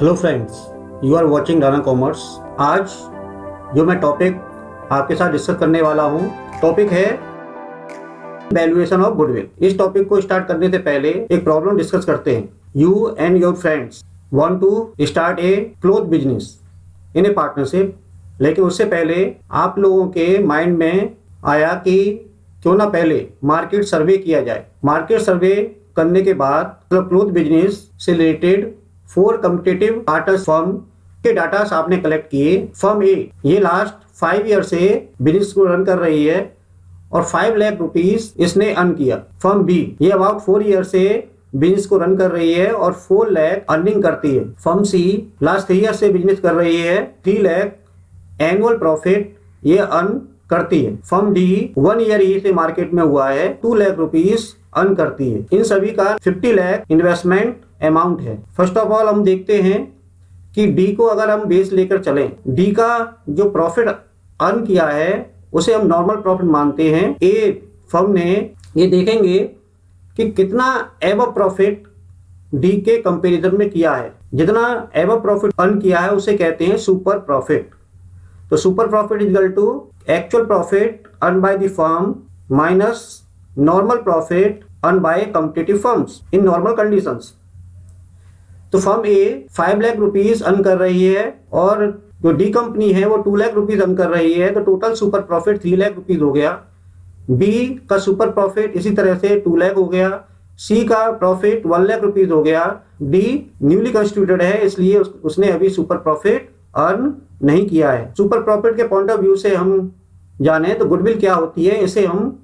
Hello friends, you are watching Rana Commerce. आज जो मैं टॉपिक आपके साथ डिस्कस करने वाला हूँ, टॉपिक है वैल्यूएशन ऑफ गुडविल। इस टॉपिक को स्टार्ट करने से पहले एक प्रॉब्लम डिस्कस करते हैं। You and your friends want to start a cloth business in a partnership, लेकिन उससे पहले आप लोगों के माइंड में आया कि क्यों ना पहले मार्केट सर्वे किया जाए। मार्केट सर्वे करने के बाद क्लोथ बिजनेस से रिलेटेड 4 कॉम्पिटिटिव पार्टनर्स फर्म के डाटा आपने कलेक्ट किए। फर्म ए ये लास्ट 5 ईयर से बिजनेस को रन कर रही है और 5 लाख रुपीस इसने अर्न किया। फर्म बी ये अबाउट 4 ईयर से बिजनेस को रन कर रही है और 4 लाख अर्निंग करती है। फर्म सी लास्ट 3 ईयर से बिजनेस कर रही है, 3 लाख एनुअल प्रॉफिट ये अर्न करती है। फर्म डी 1 ईयर ही से मार्केट में हुआ है, 2 लाख रुपीस अर्न करती है। इन सभी का 50 लाख इन्वेस्टमेंट अमाउंट है। फर्स्ट ऑफ ऑल हम देखते हैं कि डी को अगर हम बेस लेकर चलें, डी का जो प्रॉफिट अर्न किया है उसे हम नॉर्मल प्रॉफिट मानते हैं। ए फर्म ने ये देखेंगे कि कितना एबव प्रॉफिट डी के कंपैरिजन में किया है। जितना एबव प्रॉफिट अर्न किया है उसे कहते हैं सुपर प्रॉफिट। तो super profit is equal to actual profit earn by the firm minus normal profit earn by competitive firms in normal conditions. तो firm a 5 lakh rupees earn कर रही है और जो डी कंपनी है वो 2 लाख रुपीस अर्न कर रही है, तो total super profit 3 lakh rupees हो गया। बी का सुपर प्रॉफिट इसी तरह से 2 लाख हो गया। सी का प्रॉफिट 1 लाख रुपीस हो गया। डी न्यूली कंस्टिट्यूटेड है, इसलिए उसने अभी सुपर प्रॉफिट अर्न नहीं किया है। सुपर प्रॉफिट के पॉइंट ऑफ व्यू से हम जाने तो गुडविल क्या होती है, इसे हम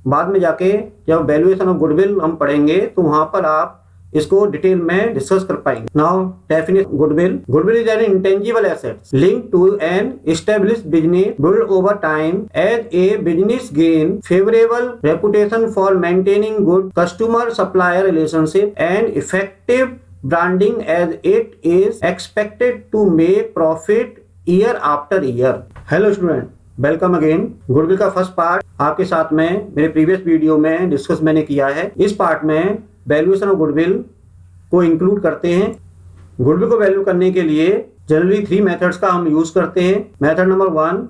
बाद में जाके जब वैल्यूएशन ऑफ गुडविल हम पढ़ेंगे तो वहां पर आप इसको डिटेल में डिस्कस कर पाएंगे। Now definition goodwill. Goodwill is an intangible asset linked to an established business build over time as a business gain favourable reputation for maintaining good customer supplier relationship and effective branding as it is expected to make profit year after year. Hello student, welcome again. Goodwill का first part आपके साथ में मेरे previous video में discuss मैंने किया है। इस पार्ट में वैल्यूएशन ऑफ गुडविल को इंक्लूड करते हैं। गुडविल को वैल्यू करने के लिए जनरली 3 मेथड्स का हम यूज करते हैं। Method number 1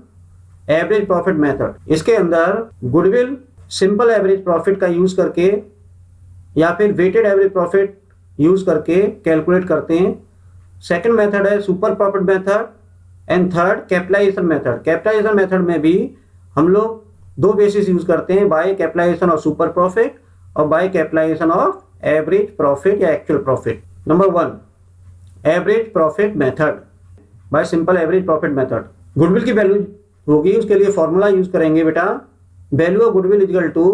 average profit method. इसके अंदर गुडविल सिंपल एवरेज प्रॉफिट का यूज करके या फिर वेटेड एवरेज प्रॉफिट यूज करके कैलकुलेट करते हैं। सेकंड मेथड है super profit method and third capitalisation method. Capitalisation method में भी हम लोग 2 बेसिस यूज करते हैं, by capitalisation of super profit और by capitalisation of average profit या actual profit. Number 1 average profit method bye simple average profit method. Goodwill की value होगी, उसके लिए फॉर्मूला यूज करेंगे बेटा। Value of goodwill is equal to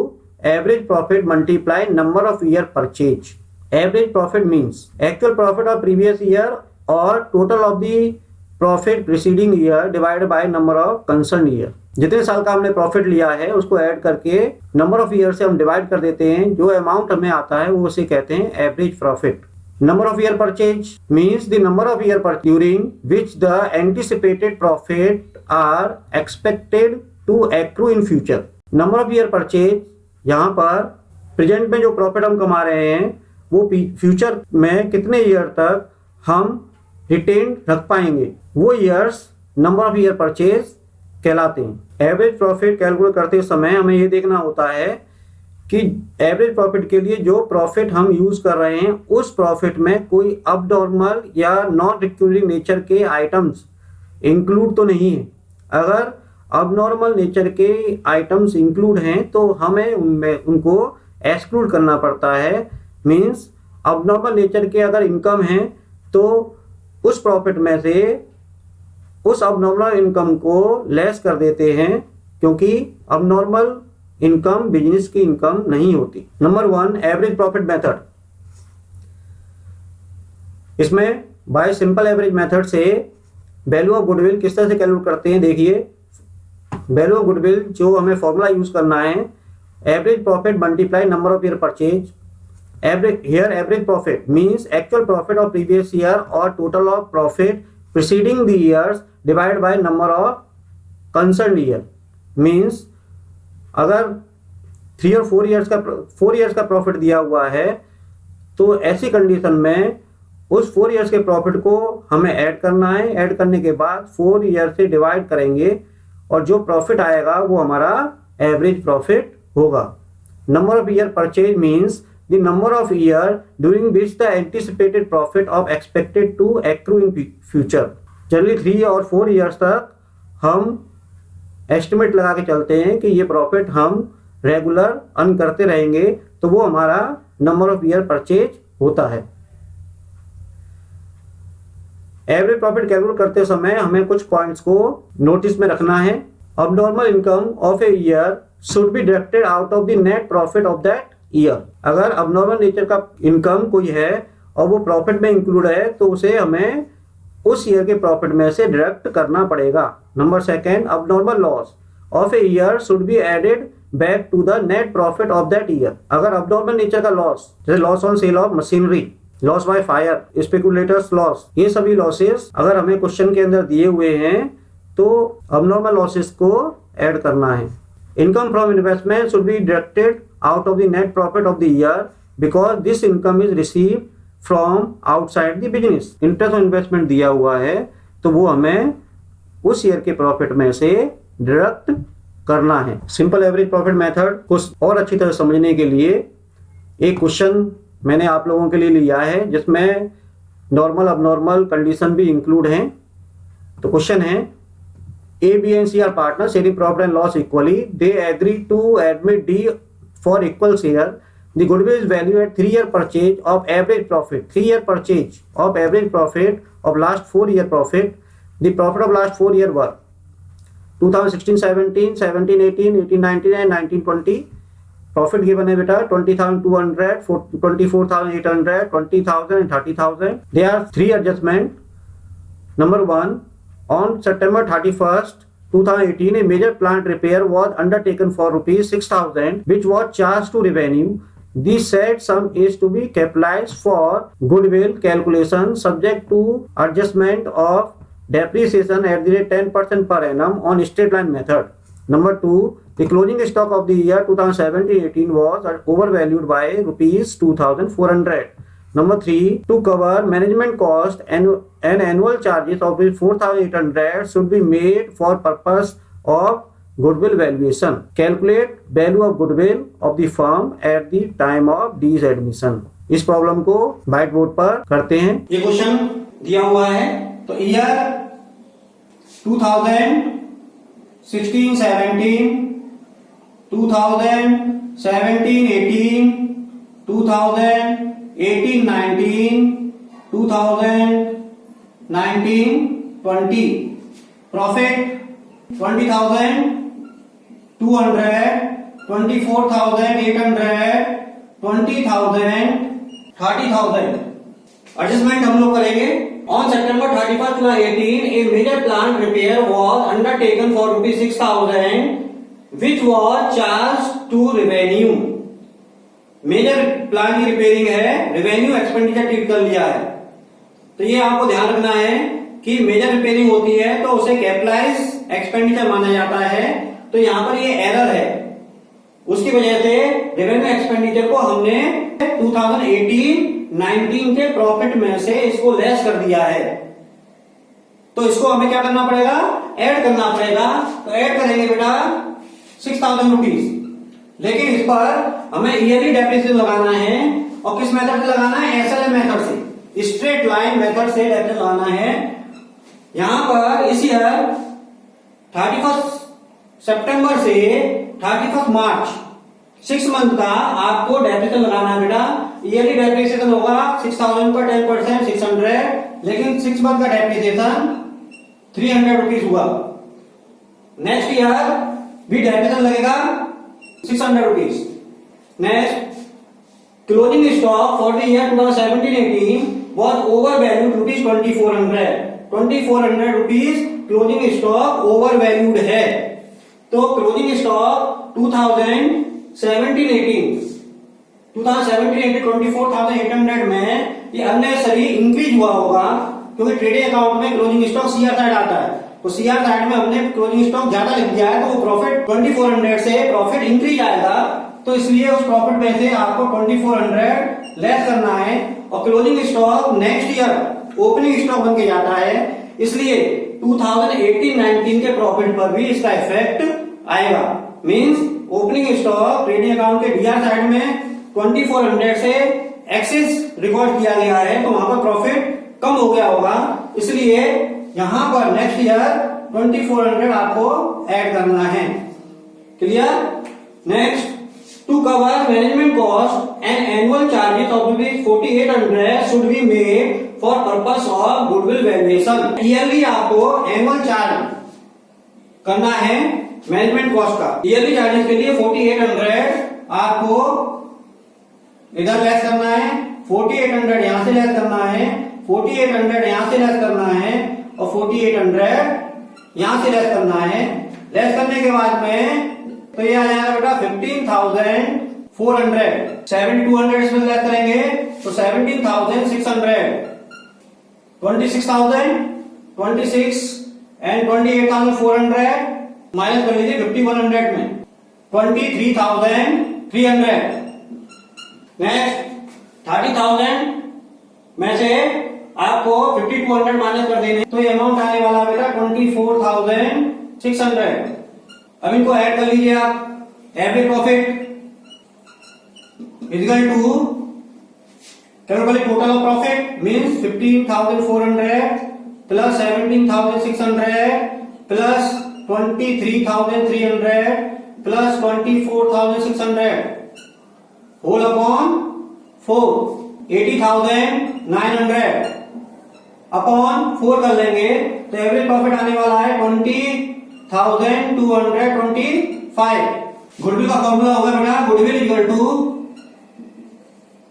average profit multiply number of year purchase. Average profit means actual profit of previous year और total of the profit preceding year divided by number of concern year. जितने साल का हमने profit लिया है उसको add करके number of year से हम डिवाइड कर देते हैं, जो अमाउंट हमें आता है वो उसे कहते हैं average profit. Number of year purchase means the number of year during which the anticipated profit are expected to accrue in future. Number of year purchase यहाँ पर प्रेजेंट में जो प्रॉफिट हम कमा रहे हैं वो फ्यूचर में कितने ईयर तक हम रिटेन रख पाएंगे, वो years number of year purchase कहलाते हैं। एवरेज प्रॉफिट कैलकुलेट करते समय हमें ये देखना होता है कि एवरेज प्रॉफिट के लिए जो प्रॉफिट हम यूज कर रहे हैं उस प्रॉफिट में कोई अबनॉर्मल या नॉन रिकरिंग नेचर के आइटम्स इंक्लूड तो नहीं है। अगर अबनॉर्मल नेचर के आइटम्स इंक्लूड हैं तो हमें उनमें उनको एक्सक्लूड करना पड़ता है। मींस अबनॉर्मल नेचर के अगर इनकम है तो उस प्रॉफिट में से उस अबनॉर्मल इनकम को लेस कर देते हैं, क्योंकि अबनॉर्मल इनकम बिजनेस की इनकम नहीं होती। Number 1 average profit method. इसमें बाय सिंपल एवरेज मेथड से वैल्यू ऑफ गुडविल किस तरह से कैलकुलेट करते हैं, देखिए। वैल्यू ऑफ गुडविल जो हमें फॉर्मूला यूज करना है, average profit multiply number of year purchase. Average profit means actual profit of previous year और total of profit preceding the years divide by number of concern year. Means अगर 3 और 4 years का profit दिया हुआ है तो ऐसी कंडीशन में उस 4 ईयर्स के प्रॉफिट को हमें ऐड करना है। ऐड करने के बाद 4 ईयर से डिवाइड करेंगे और जो प्रॉफिट आएगा वो हमारा एवरेज प्रॉफिट होगा। Number of year purchase means the number of year during which the anticipated profit of expected to accrue in future. Generally 3 और 4 ईयर्स तक हम एस्टिमेट लगा के चलते हैं कि ये प्रॉफिट हम रेगुलर अर्न करते रहेंगे, तो वो हमारा नंबर ऑफ ईयर परचेज होता है। एवरेज प्रॉफिट कैलकुलेट करते समय हमें कुछ पॉइंट्स को नोटिस में रखना है। Abnormal income of a year should be deducted out of the net profit of that year. अगर अबनॉर्मल नेचर का इनकम कोई है और वो प्रॉफिट में इंक्लूड है तो उसे हमें उस ईयर के प्रॉफिट में से डिडक्ट करना पड़ेगा। Number second, abnormal loss of a year should be added back to the net profit of that year. अगर अबनॉर्मल नेचर का लॉस, जैसे loss on sale of machinery, loss by fire, speculators loss, ये सभी losses अगर हमें question के अंदर दिए हुए हैं तो अबनॉर्मल लॉसेस को ऐड करना है। Income from investment should be deducted out of the net profit of the year because this income is received from outside the business. Interest on investment दिया हुआ है तो वो हमें उस ईयर के प्रॉफिट में से डिडक्ट करना है। सिंपल एवरेज प्रॉफिट मेथड को और अच्छी तरह समझने के लिए एक क्वेश्चन मैंने आप लोगों के लिए लिया है जिसमें नॉर्मल अबनॉर्मल कंडीशन भी इंक्लूड हैं। तो क्वेश्चन है, A B and C are partner sharing profit and loss equally, they agree to admit D for equal share, the goodwill is value at 3 year purchase of average profit, 3 year purchase of average profit of last 4 year profit, the profit of last 4 year were 2016-17, 17-18, 18-19 and 19-20। Profit given है बेटा 20,200, 24,800, 20,000 and 30,000। There are 3 adjustment। Number 1, on September 31st, 2018, a major plant repair was undertaken for rupees 6,000, which was charged to revenue. The said sum is to be capitalized for goodwill calculation subject to adjustment of depreciation at the rate 10% per annum on straight line method. Number 2, the closing stock of the year 2017-18 was overvalued by rupees 2,400. Number 3, to cover management cost and annual charges of 4,800 should be made for purpose of goodwill valuation. Calculate value of goodwill of the firm at the time of D's admission. इस problem को white board पर करते हैं। ये question दिया हुआ है तो ईयर 2016-17, 2017-18, 2018-19, 2019-20 प्रॉफिट 20,200, 24,800, 20,000, 30,000। एडजस्टमेंट हम लोग करेंगे। On September 31st, 2018, a major plant repair was undertaken for rupees 6,000, which was charged to revenue. Major plant की रिपेयरिंग है, रेवेन्यू एक्सपेंडिचर ट्रीट कर लिया है। तो ये आपको ध्यान रखना है कि मेजर रिपेयरिंग होती है तो उसे कैपिटलाइज एक्सपेंडिचर माना जाता है। तो यहाँ पर ये एरर है, उसकी वजह से रेवेन्यू एक्सपेंडिचर को हमने 2018-19 के प्रॉफिट में से इसको लेस कर दिया है। तो इसको हमें क्या करना पड़ेगा, ऐड करना पड़ेगा। तो ऐड करेंगे बेटा 6,000 रुपीज, लेकिन इस पर हमें ईयरली डेप्रिसिएशन लगाना है। और किस मेथड से लगाना है, एसएलएम मेथड से, स्ट्रेट लाइन मेथड से डेप्रिसिएशन लगाना है। यहां पर इस ईयर 31 सितंबर से 31 मार्च 6 मंथ का आपको डेप्रिसिएशन लगाना है बेटा। ईयरली डेप्रिसिएशन होगा 6,000 पर 10% 600, लेकिन 6 मंथ का डेप्रिसिएशन 300 रुपीज हुआ। नेक्स्ट ईयर भी डेप्रिसिएशन लगेगा 600 rupees. Next, closing stock for the year 2017-18 was overvalued rupees 2,400। 2,400 rupees closing stock overvalued है। तो क्लोजिंग स्टॉक 2017-18 24,800 में ये अननेसेसरी इंक्रीज हुआ होगा, क्योंकि ट्रेडिंग अकाउंट में क्लोजिंग स्टॉक सीआर साइड आता है। तो सीआर साइड में हमने क्लोजिंग स्टॉक ज्यादा लिख दिया है, तो वो प्रॉफिट 2,400 से प्रॉफिट इंक्रीज आएगा। तो इसलिए उस प्रॉफिट में से आपको 2,400 लेस करना है और closing stock next year opening stock बन के जाता है, इसलिए 2018-19 के प्रॉफिट पर भी इसका इफेक्ट आएगा। Means opening stock trading account के डीआर साइड में 2400 से एक्सेस रिकॉर्ड किया गया है, तो वहां पर प्रॉफिट कम हो गया होगा, इसलिए यहां पर नेक्स्ट ईयर 2400 आपको ऐड करना है। Clear? Next, to cover management cost and annual charges of rupees 4800 should be made for purpose of goodwill valuation. Yearly आपको एनुअल चार्ज करना है मैनेजमेंट कॉस्ट का। ईयरली चार्जेस के लिए 4800 आपको इधर लेस करना है, 4800 यहां से लेस करना है, 4800 यहां से लेस करना है और 4800 यहां से लेस करना है। लेस करने के बाद में तो ये आ जाएगा बेटा 15,400। 7,200 इसमें लेस करेंगे तो 17,600, 26,000, 26 एंड 28,400 माइनस कर लीजिए 5,100 में 23,300। नेक्स्ट 30,000 में से आपको 5,200 माइनस कर देंगे तो ये अमाउंट आने वाला बेटा 24,600। अब इनको ऐड कर लीजिए आप। Average profit equal to calculate total of profit means 15,400 plus 17,600 plus 23,300 plus 24,600 whole upon 4 80,900 upon 4 कर लेंगे तो एवरेज प्रॉफिट आने वाला है 20,225। गुडविल का फॉर्मूला होगा बेटा goodwill equal to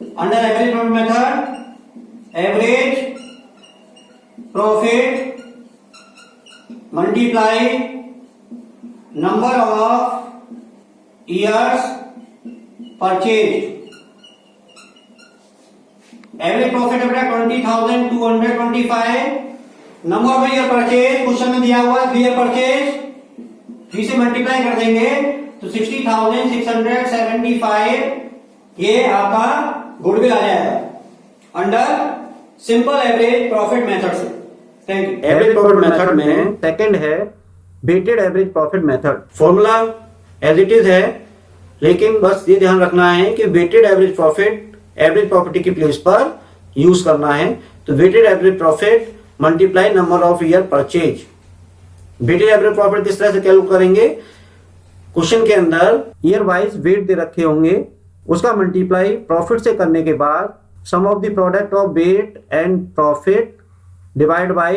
under average profit method average profit multiply number of years purchase. Average profit है बेटा 20,225। Number of year purchase question में दिया हुआ 3 ईयर परचेज, 3 से मल्टीप्लाई कर देंगे तो 60,675 ये आपका गुडविल आ जाएगा under simple average profit method से। Thank you. Average profit method में सेकंड है weighted average profit method. Formula as it is है, लेकिन बस ये ध्यान रखना है कि weighted average profit average property की प्लेस पर यूज करना है। तो weighted average profit multiply number of year purchase. Weighted average profit किस तरह से कैलकुलेट करेंगे? क्वेश्चन के अंदर ईयर वाइज वेट दे रखे होंगे, उसका मल्टीप्लाई प्रॉफिट से करने के बाद sum of the product of weight and profit divide by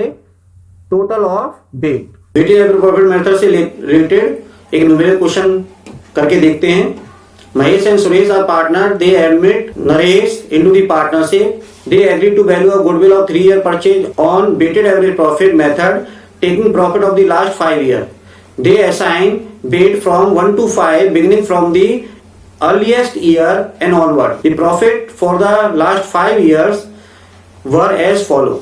total of weight. Weighted average profit method से रिलेटेड एक न्यूमेरिकल क्वेश्चन करके देखते हैं। Mahesh and Suresh are partners. They admit Naresh into the partnership. They agree to value a goodwill of 3 year purchase on weighted average profit method, taking profit of the last 5 years. They assign weight from 1 to 5, beginning from the earliest year and onward. The profit for the last 5 years were as follow.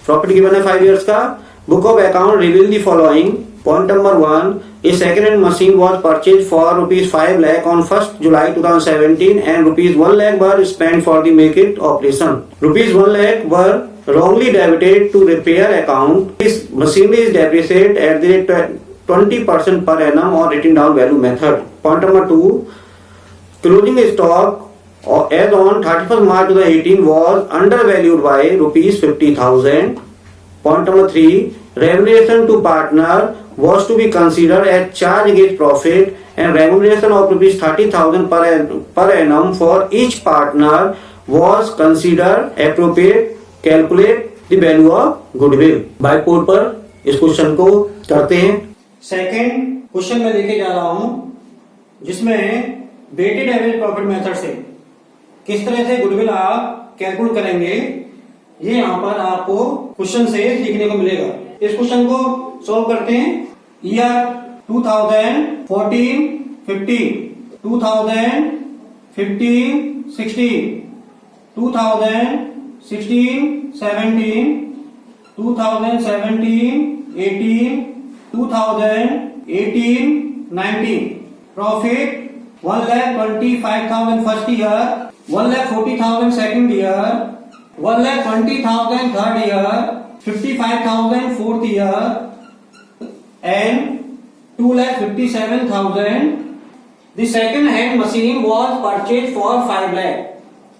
Profit given है 5 years का. Book of account reveal the following. Point number 1. A second-hand machine was purchased for rupees 5 lakh on 1st July 2017 and rupees 1 lakh were spent for the make it operation. Rupees 1 lakh were wrongly debited to repair account. This machinery is depreciated at the rate 20% per annum or written down value method. Point number 2. Closing stock as on 31st March 2018 was undervalued by rupees 50,000. Point number 3. Remuneration to partner was to be considered as charge against profit and remuneration of rupees 30,000 per annum for each partner was considered appropriate. Calculate the value of goodwill. White board पर इस question को करते हैं। Second question में लेके जा रहा हूं जिसमें वेटेड एवरेज प्रॉफिट मेथड से किस तरह से गुडविल आप कैलकुलेट करेंगे, ये यहां पर आपको क्वेश्चन से सीखने को मिलेगा। इस क्वेश्चन को सॉल्व करते हैं। Year 2014, 15, 2015, 16, 2016, 17, 2017, 18, 2018, 19. Profit 1,25,000 first year, 1,40,000 second year, 1,20,000 third year, 55,000 fourth year, and 2,57,000. The second hand machine was purchased for 5 lakh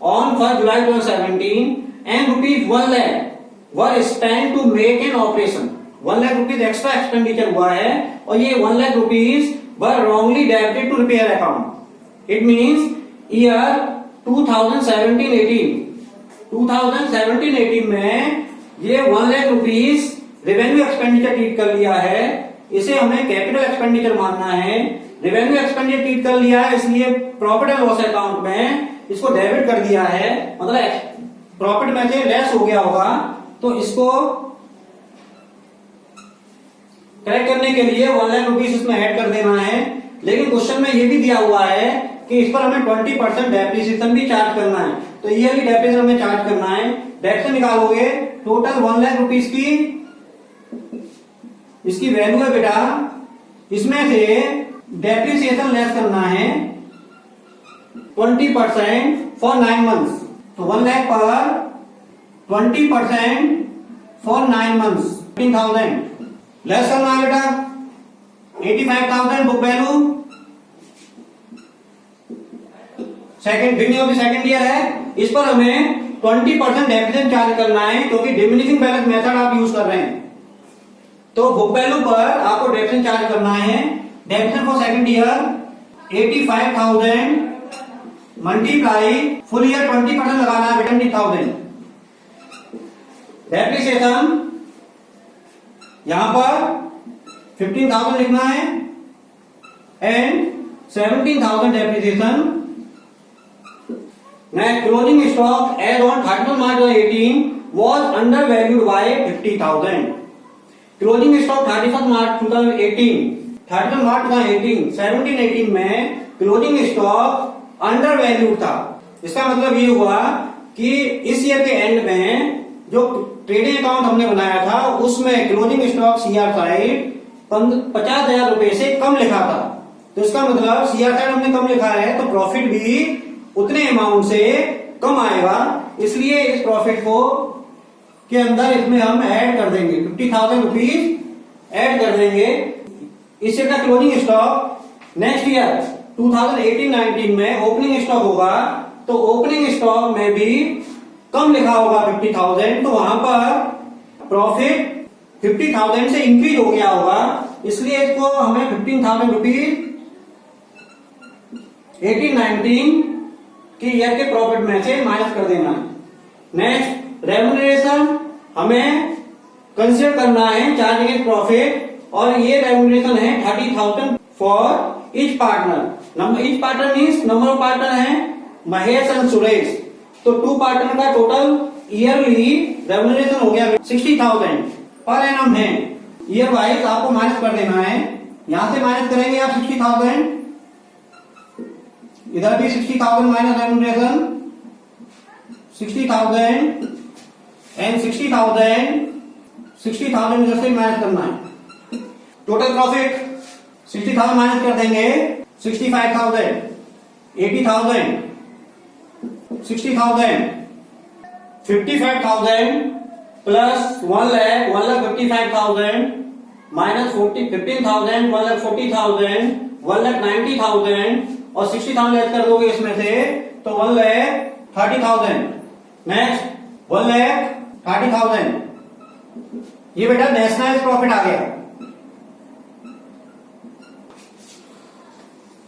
on 1st July 2017 and rupees 1 lakh were spent to make an operation. 1 lakh rupees extra expenditure हुआ है और ये 1 lakh rupees were wrongly debited to repair account. It means year 2017-18 में ये 1 lakh rupees revenue expenditure treat कर लिया है, इसे हमें कैपिटल एक्सपेंडिचर मानना है। रेवेन्यू एक्सपेंडिचर ट्रीट कर लिया है, इसलिए प्रॉफिट एंड लॉस अकाउंट में इसको डेबिट कर दिया है, मतलब प्रॉफिट में से लेस हो गया होगा। तो इसको करेक्ट करने के लिए 1 लाख रुपीस इसमें ऐड कर देना है। लेकिन क्वेश्चन में ये भी दिया हुआ है कि इस पर हमें 20% डेप्रिसिएशन भी चार्ज करना है, तो ईयरली डेप्रिसिएशन हमें चार्ज करना है। डेप्रिसिएशन निकालोगे, टोटल 1 लाख रुपीस की इसकी वैल्यू है बेटा, इसमें से डेप्रिसिएशन लेस करना है 20% फॉर 9 मंथ्स। तो 1 लाख पर 20% फॉर 9 मंथ्स 15,000 लेस करना है बेटा 85,000 book value. Second beginning of the second year है, इस पर हमें 20% डेप्रिसिएशन चार्ज करना है क्योंकि डिमिनिशिंग बैलेंस मेथड आप यूज कर रहे हैं। तो बुक वैल्यू पर आपको डेप्रिसिएशन चार्ज करना है। Depreciation for second year 85,000 multiply full year 20% लगाना है 20,000। डेप्रिसिएशन यहां पर 15,000 लिखना है and 17,000 depreciation. Next, closing stock as on 31 March 2018 was undervalued by 50,000. Closing stock 31 March 2018, 31 March 2018, 17-18 में closing stock undervalued था। इसका मतलब ये हुआ कि इस ईयर के एंड में जो ट्रेडिंग अकाउंट हमने बनाया था उसमें क्लोजिंग स्टॉक सीआर साइड 50,000 रुपए से कम लिखा था। तो इसका मतलब सीआर साइड हमने कम लिखा है तो प्रॉफिट भी उतने अमाउंट से कम आएगा, इसलिए इस प्रॉफिट को के अंदर इसमें हम ऐड कर देंगे 50,000 रुपीज ऐड कर देंगे। इससे का क्लोजिंग स्टॉक नेक्स्ट ईयर 2018-19 में ओपनिंग स्टॉक होगा, तो ओपनिंग स्टॉक में भी कम लिखा होगा 50,000, तो वहां पर प्रॉफिट 50,000 से इंक्रीज हो गया होगा, इसलिए इसको हमें 15,000 रुपीज 18-19 कि ईयर के प्रॉफिट में से माइनस कर देना है। नेक्स्ट, रेम्यूनरेशन हमें कंसीडर करना है चार्ज अगेंस्ट प्रॉफिट, और ये रेम्यूनरेशन है 30,000 for each partner. Number each partner means number of partner है महेश एंड सुरेश, तो 2 पार्टनर का टोटल ईयरली रेम्यूनरेशन हो गया 60,000 पर एनम है। ईयर वाइज आपको माइनस कर देना है, यहां से माइनस करेंगे आप 60,000, इधर भी 60,000 माइनस रेम्यूनरेशन 60,000 एंड 60,000 इधर से माइनस करना है। टोटल प्रॉफिट 60,000 माइनस कर देंगे 65,000 80,000 60,000 55,000 प्लस 1 लाख 1,55,000 माइनस 15,000 1,40,000 1,90,000 और 60,000 ऐड कर दोगे इसमें से तो 1,30,000। नेक्स्ट 1,30,000 ये बेटा नेशनल प्रॉफिट आ गया,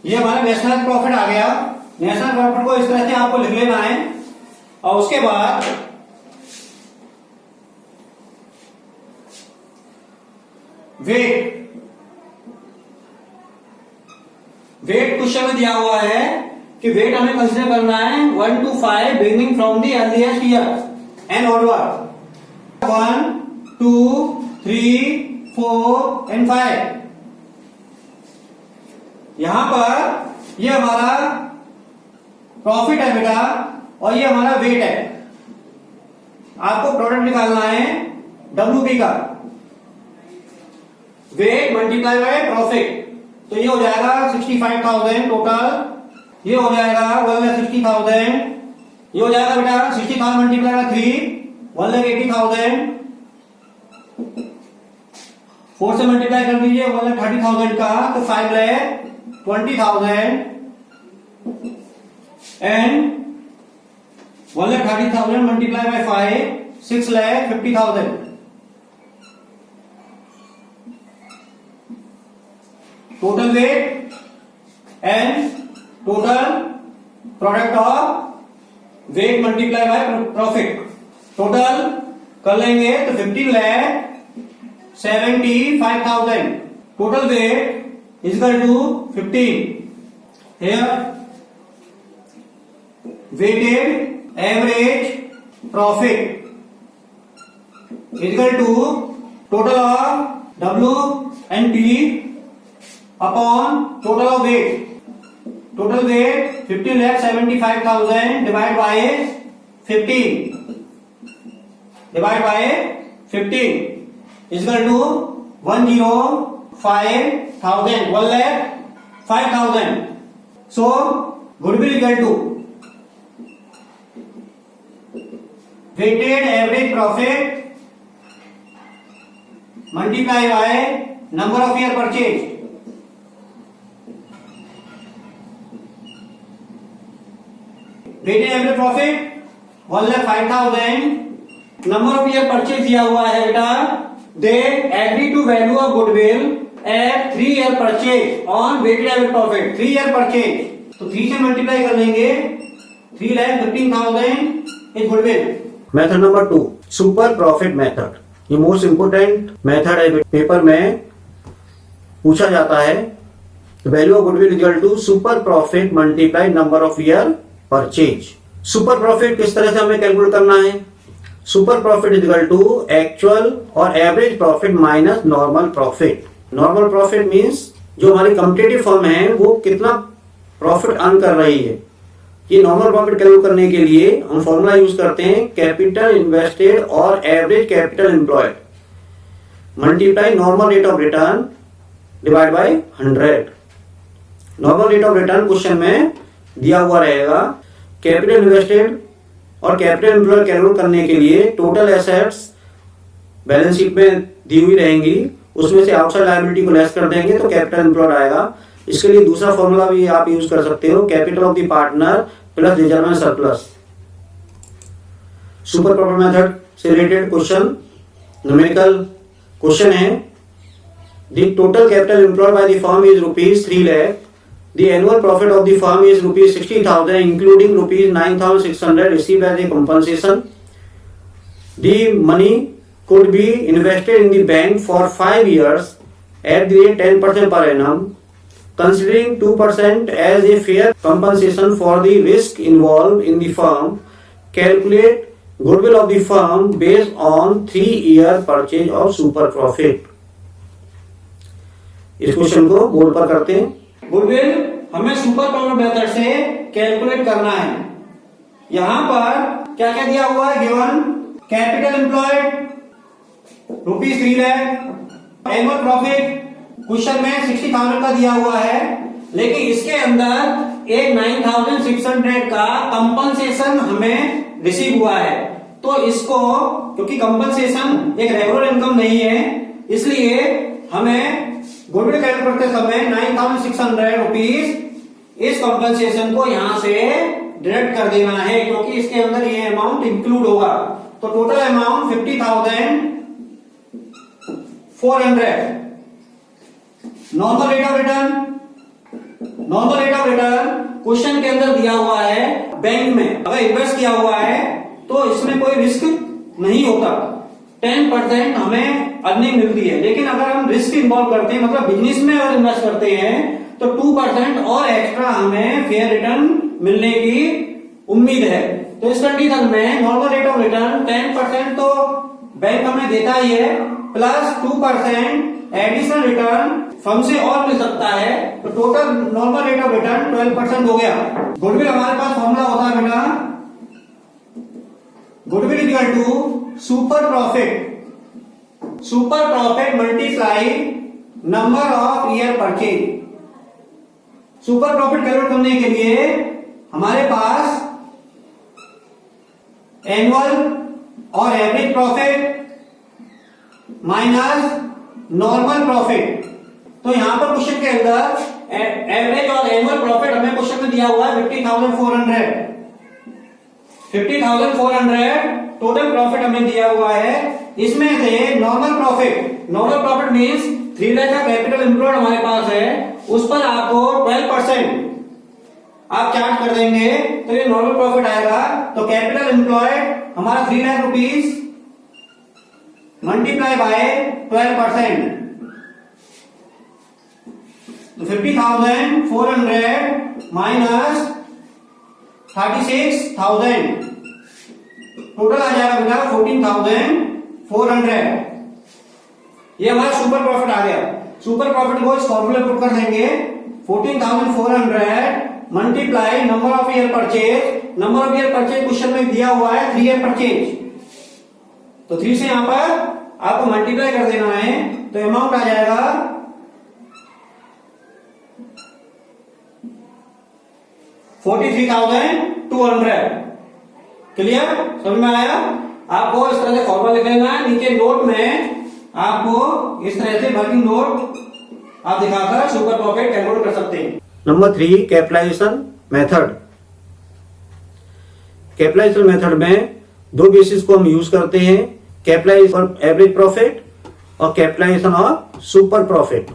ये हमारा नेशनल प्रॉफिट आ गया। नेशनल प्रॉफिट को इस तरह से आपको लिख लेना है और उसके बाद वेट क्वेश्चन में दिया हुआ है कि वेट हमें कंसीडर करना है 1 to 5 beginning from the earliest year and onward 1 2 3 4 and 5। यहां पर ये हमारा प्रॉफिट है बेटा और ये हमारा वेट है। आपको प्रोडक्ट निकालना है WP का, वेट मल्टीप्लाई बाय प्रॉफिट, तो ये हो जाएगा 65,000 टोटल, ये हो जाएगा 1,60,000 ये हो जाएगा बेटा 60,000 मल्टीप्लाई बाय 3 1,80,000, 4 से मल्टीप्लाई कर दीजिए 1,30,000 का, तो 5,20,000 and 1,30,000 multiply by 5 6,50,000। Total weight and total product of weight multiply by profit, total कर लेंगे तो 15,75,000। Total weight is equal to 15 here weighted average profit is equal to total of W and T upon total of weight. Total weight 15,75,000 divided by 15 is equal to 105,000, 1,05,000. So goodwill equal to weighted average profit multiply by number of year purchase. Weighted average profit 1,05,000, number of year purchase दिया हुआ है बेटा, they agree to value of goodwill at 3 year purchase on weighted average profit, 3 year purchase, तो 3 से multiply कर लेंगे, 3,15,000 is goodwill. Method number 2, super profit method. ये most important method है, पेपर में पूछा जाता है। Value of goodwill equal to super profit multiply number of year purchase. Super profit किस तरह से हमें कैलकुलेट करना है? Super profit equal to actual और average profit minus normal profit. Normal profit means जो हमारी कॉम्पिटिटिव फर्म है वो कितना प्रॉफिट अर्न कर रही है। ये नॉर्मल प्रॉफिट कैलकुलेट करने के लिए हम फॉर्मूला यूज करते हैं कैपिटल इन्वेस्टेड और average capital employed multiply normal rate of return divide by 100। Normal rate of return question में दिया हुआ रहेगा। कैपिटल इन्वेस्टेड और कैपिटल एम्प्लॉयड कैलकुलेट करने के लिए टोटल एसेट्स बैलेंस शीट में दी हुई रहेंगी, उसमें से आउटसाइड लायबिलिटी को लेस कर देंगे तो कैपिटल एम्प्लॉयड आएगा। इसके लिए दूसरा फॉर्मूला भी आप यूज कर सकते हो, capital of the partner plus reserve surplus. Super profit method से रिलेटेड क्वेश्चन, न्यूमेरिकल क्वेश्चन है। The total capital employed by the firm is rupees 3 lakh. The annual profit of the firm is rupees 60,000 including rupees 9,600 received as a compensation. The money could be invested in the bank for 5 years at the rate 10% per annum. Considering 2% as a fair compensation for the risk involved in the firm, calculate goodwill of the firm based on 3-year purchase of super profit. इस question को board पर करते हैं। Goodwill हमें super profit method से calculate करना है। यहां पर क्या क्या दिया हुआ है? Given capital employed rupees 3 lakh, annual profit question में 60,000 का दिया हुआ है, लेकिन इसके अंदर एक 9,600 का कंपनसेशन हमें रिसीव हुआ है। तो इसको, क्योंकि कंपनसेशन एक रेगुलर इनकम नहीं है, इसलिए हमें गुडविल कैलकुलेट करते समय 9,600 रुपीज इस कंपनसेशन को यहां से डिडक्ट कर देना है, क्योंकि इसके अंदर ये अमाउंट इंक्लूड होगा। तो total amount 50,400। Normal rate of return, normal rate of return question के अंदर दिया हुआ है। बैंक में अगर इन्वेस्ट किया हुआ है तो इसमें कोई रिस्क नहीं होता, 10% हमें अर्निंग मिलती है। लेकिन अगर हम रिस्क इन्वॉल्व करते हैं, मतलब बिजनेस में अगर इन्वेस्ट करते हैं, तो 2% और एक्स्ट्रा हमें फेयर रिटर्न मिलने की उम्मीद है। तो इस कंडीशन में नॉर्मल रेट ऑफ रिटर्न 10% तो बैंक हमें देता ही है, प्लस 2% एडिशनल रिटर्न फर्म से और मिल सकता है। तो total normal rate of return 12% हो गया। गुडविल हमारे पास फॉर्मूला होता है बेटा, goodwill equal to super profit, super profit multiply number of year purchase. Super profit calculate करने के लिए हमारे पास एनुअल और average profit minus normal profit. तो यहां पर क्वेश्चन के अंदर एवरेज और एनुअल प्रॉफिट हमें क्वेश्चन में दिया हुआ है 50,400 टोटल प्रॉफिट हमें दिया हुआ है। इसमें से नॉर्मल प्रॉफिट मींस 3 लाख का कैपिटल एम्प्लॉयड हमारे पास है, उस पर आपको 12% आप चार्ज कर देंगे तो ये नॉर्मल प्रॉफिट आएगा। तो कैपिटल एम्प्लॉयड हमारा 3 लाख रुपीस मल्टीप्लाई बाय 12%, तो 50,400 माइनस 36,000 टोटल आ जाएगा बेटा 14,400। ये हमारा सुपर प्रॉफिट आ गया। सुपर प्रॉफिट को इस फॉर्मूले पुट कर देंगे 14,400 multiply number of year purchase. Number of year purchase question में दिया हुआ है 3 ईयर परचेज, तो 3 से यहां पर आपको मल्टीप्लाई कर देना है, तो अमाउंट आ जाएगा 43,200। क्लियर, समझ में आया? आपको इस तरह से फॉर्मूला लिख लेना है, नीचे नोट में आपको इस तरह से वर्किंग नोट आप दिखाकर सुपर प्रॉफिट कैलकुलेट कर सकते हैं। Number 3, capitalisation method. Capitalisation method में 2 बेसिस को हम यूज करते हैं, कैपिटलाइजेशन ऑफ एवरेज प्रॉफिट और capitalisation of super profit.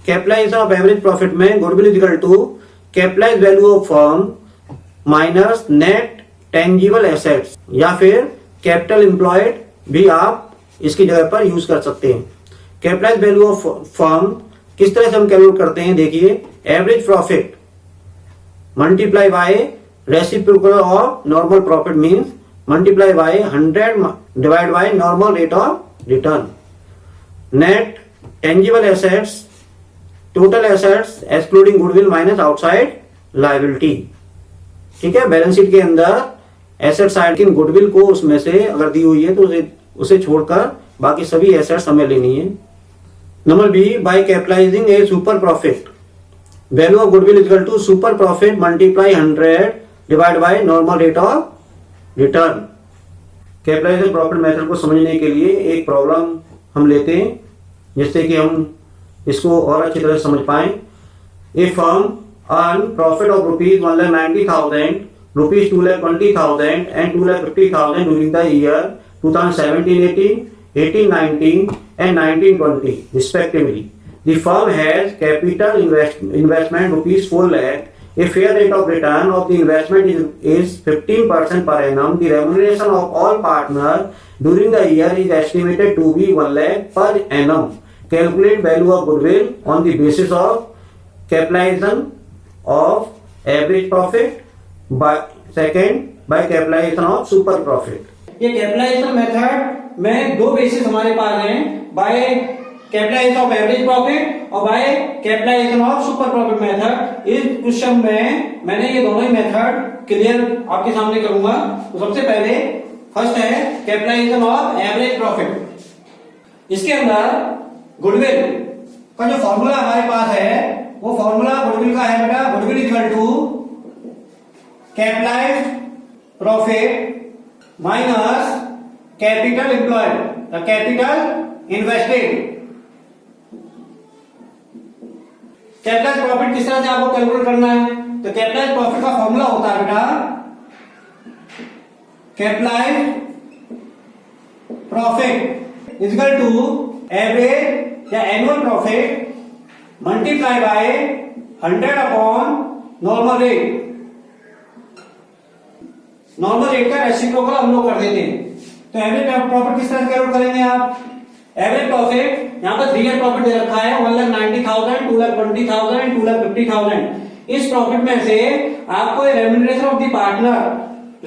Capitalisation of average profit में goodwill is equal to capitalised value of firm minus net tangible assets, या फिर capital employed भी आप इसकी जगह पर यूज कर सकते हैं। कैपिटलाइज्ड वैल्यू ऑफ फर्म किस तरह से हम कैलकुलेट करते हैं, देखिए average profit multiply bye reciprocal of normal profit means multiply by 100 divide by normal rate of return. Net tangible assets total assets excluding goodwill minus outside liability. ठीक है, balance sheet के अंदर एसेट साइड की goodwill को उसमें से अगर दी हुई है तो उसे छोड़कर बाकी सभी एसेट्स हमें लेनी है। Number B, by capitalising a super profit value of goodwill equal to super profit multiply 100 divide by normal rate of return. Capitalisation profit method को समझने के लिए एक प्रॉब्लम हम लेते हैं जिससे कि हम इसको और अच्छी तरह से समझ पाए। A firm earn profit of rupees 1,90,000, rupees 2,20,000 and 2,50,000 during the year 2017-18, 18-19 and 19-20 respectively. The firm has capital investment rupees 4 lakh. A fair rate of return of the investment is 15% per annum. The remuneration of all partners during the year is estimated to be 1 lakh per annum. Calculate value of goodwill on the basis of capitalization of average profit by capitalization of super profit. ये capitalisation method में 2 basis हमारे पास हैं, by capitalisation of average profit और by capitalisation of super profit method. इस question में मैंने ये दोनों ही मेथड क्लियर आपके सामने करूंगा। तो सबसे पहले फर्स्ट है कैपिटलाइजेशन ऑफ एवरेज प्रॉफिट। इसके अंदर गुडविल का जो फॉर्मूला हमारे पास है वो फॉर्मूला गुडविल का है बेटा, goodwill equal to capitalised profit minus capital employed, capital invested. Capitalised profit किस तरह से आपको कैलकुलेट करना है, तो कैपिटलाइज्ड प्रॉफिट का फॉर्मूला होता है बेटा capitalised profit equal to average या annual profit multiply by 100 upon normal rate. Normal rate का रेसिप्रोकल हम लोग कर देते हैं। तो एवरेज प्रॉफिट किस तरह से कैलकुलेट करेंगे आप, एवरेज प्रॉफिट यहाँ पर 3 ईयर प्रॉफिट दे रखा है 1,90,000, 2,20,000 एंड 2,50,000। इस प्रॉफिट में से आपको remuneration of the partner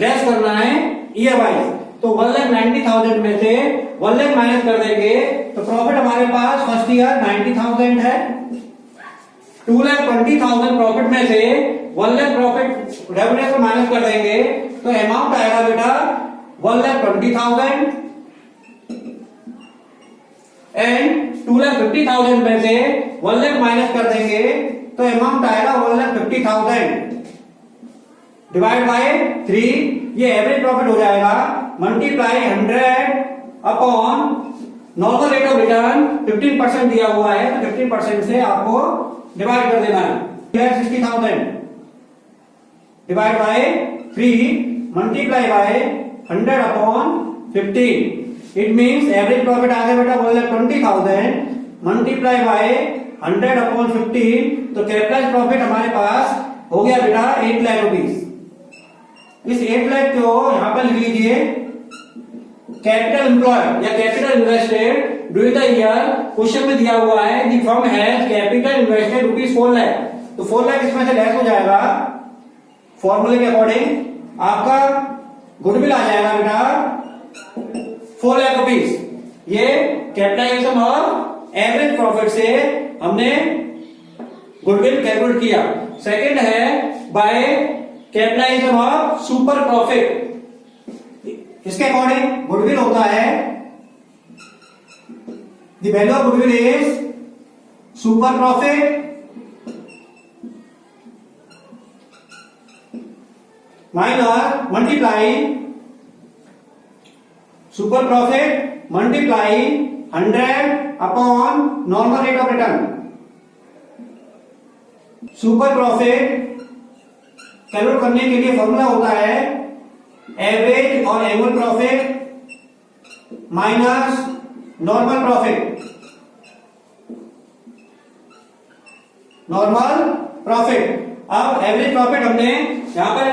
less करना है ईयर वाइज। तो 1,90,000 में से 1 लाख माइनस कर देंगे तो प्रॉफिट हमारे पास फर्स्ट ईयर 90,000 है। 2,20,000 प्रॉफिट में से 1 लाख प्रॉफिट रेवेन्यू माइनस कर देंगे तो अमाउंट आएगा बेटा 1,20,000 एंड 2,50,000 में से 1 लाख माइनस कर देंगे तो अमाउंट आएगा 1,50,000। डिवाइड बाय 3, ये एवरेज प्रॉफिट हो जाएगा, multiply 100 upon normal rate of return 15% दिया हुआ है, तो 15% से आपको डिवाइड कर देना है। 60,000 divide by 3 multiply by 100 upon 15, it means average profit आ गया बेटा 1,20,000 मल्टीप्लाई बाय 100 अपॉन 15, तो कैपिटल प्रॉफिट हमारे पास हो गया बेटा 8 लाख रुपीस। इस 8 लाख को यहां पर लिख लीजिए कैपिटल एम्प्लॉयड या capital invested during the year. Question में दिया हुआ है the firm has capital invested rupees 4 lakh, तो 4 लाख इसमें से लेस हो जाएगा। फॉर्मूले के अकॉर्डिंग आपका गुडविल आ जाएगा बेटा 4 लाख रुपीज। ये कैपिटलाइजेशन और एवरेज प्रॉफिट से हमने गुडविल कैलकुलेट किया। सेकंड है by capitalisation of super profit. इसके अकॉर्डिंग गुडविल होता है the value of goodwill is super profit minus multiply super profit multiply 100 upon normal rate of return. Super profit calculate करने के लिए फॉर्मूला होता है एवरेज और annual profit minus normal profit. Normal profit, अब average profit हमने यहां पर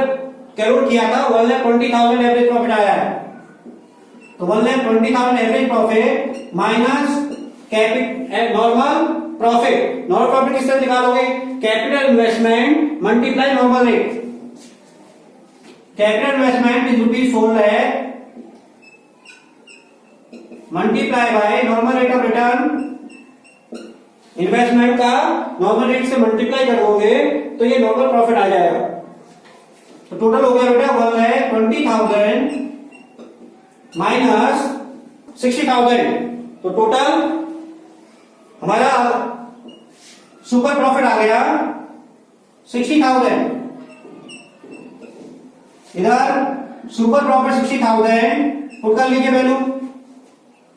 कैलकुलेट किया था 1,20,000 एवरेज प्रॉफिट आया है, तो 1,20,000 average profit minus normal profit. Normal profit किस तरह निकालोगे? Capital investment multiply normal rate. Capital investment is rupees 4 lakh multiply by normal rate of return. Investment का नॉर्मल रेट से मल्टीप्लाई करोगे तो ये नॉर्मल प्रॉफिट आ जाएगा। तो टोटल हो गया बेटा 1,20,000 माइनस 60,000, तो टोटल हमारा सुपर प्रॉफिट आ गया 60,000। इधर सुपर प्रॉफिट 60,000 पुट कर लीजिए value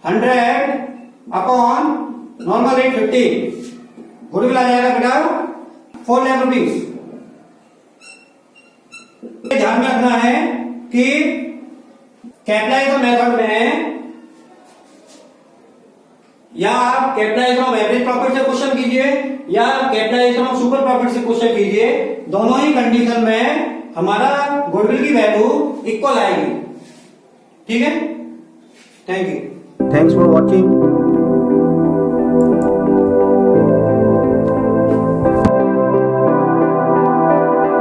100 upon normal rate 50, goodwill आ जाएगा बेटा 4 लाख रुपीज। ध्यान में रखना है कि कैपिटलाइजेशन मेथड में या आप कैपिटलाइजेशन ऑफ एवरेज प्रॉफिट से क्वेश्चन कीजिए या कैपिटलाइजेशन ऑफ सुपर प्रॉफिट से क्वेश्चन कीजिए, दोनों ही कंडीशन में हमारा गुडविल की वैल्यू इक्वल आएगी। ठीक है, thank you. Thanks for watching.